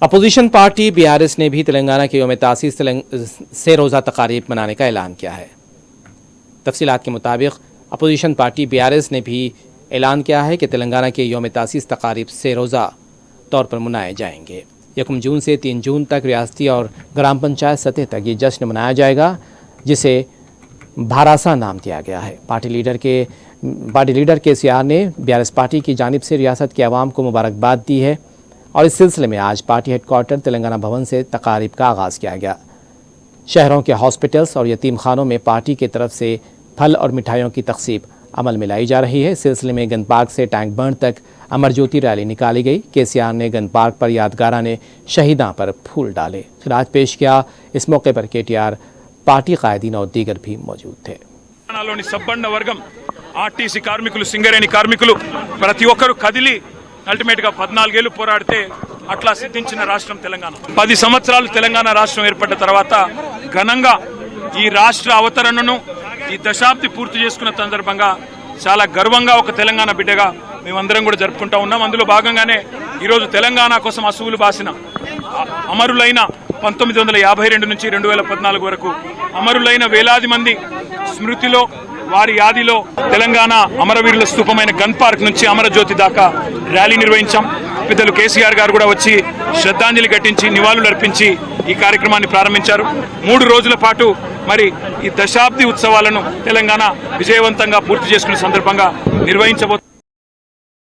Opposition party BRS ने भी तेलंगाना के यौम तासीस से रोज़ा तकारीब मनाने का ऐलान किया है। तफसीलात के मुताबिक अपोजिशन पार्टी बीआरएस ने भी ऐलान किया है कि तेलंगाना के यौम तासीस तकारीब से रोज़ा तौर पर मनाए जाएंगे। 1 जून से 3 जून तक रियासती और ग्राम पंचायत सतह तक ये जश्न मनाया जाएगा, जिसे भारासा नाम दिया गया है। पार्टी लीडर केसीआर ने बीआरएस पार्टी की जानिब से रियासत के अवाम को मुबारकबाद दी है और इस सिलसिले में आज पार्टी हेडक्वार्टर तेलंगाना भवन से तकारीब का आगाज़ किया गया। शहरों के हॉस्पिटल्स और यतीम खानों में पार्टी की तरफ से फल और मिठाइयों की तक़सीम अमल में लाई जा रही है। इस सिलसिले में गन पार्क से टैंक बर्न तक अमर ज्योति रैली निकाली गई। केसीआर ने गन पार्क पर यादगाराने शहीदां पर फूल डाले, खिराज पेश किया। इस मौके पर केटीआर, पार्टी कायदीन और दीगर भी मौजूद थे। సబ్బండ వర్గం ఆర్టీసీ కార్మికులు, సింగరేణి కార్మికులు ప్రతి ఒక్కరూ కదిలి అల్టిమేట్ గా 14 ఏళ్లు పోరాడితే అట్లా సిద్ధించిన రాష్ట్రం తెలంగాణ. 10 సంవత్సరాలు తెలంగాణ రాష్ట్రం ఏర్పడ్డ తర్వాత ఘనంగా ఈ రాష్ట్ర అవతరణను ఈ దశాబ్ది పూర్తి చేసుకున్న సందర్భంగా చాలా గర్వంగా ఒక తెలంగాణ బిడ్డగా మేమందరం కూడా జరుపుకుంటా ఉన్నాం. అందులో భాగంగానే ఈరోజు తెలంగాణ కోసం అసువులు బాసిన అమరులైన 1952 నుంచి 2014 వరకు అమరులైన వేలాది మంది స్మృతిలో, వారి యాదిలో తెలంగాణ అమరవీరుల స్తూపమైన గన్ పార్క్ నుంచి అమరజ్యోతి దాకా ర్యాలీ నిర్వహించాం. పెద్దలు కేసీఆర్ గారు కూడా వచ్చి శ్రద్ధాంజలి ఘటించి నివాళులు అర్పించి ఈ కార్యక్రమాన్ని ప్రారంభించారు. 3 రోజుల పాటు మరి ఈ దశాబ్ది ఉత్సవాలను తెలంగాణ విజయవంతంగా పూర్తి చేసుకునే సందర్భంగా నిర్వహించబోతుంది.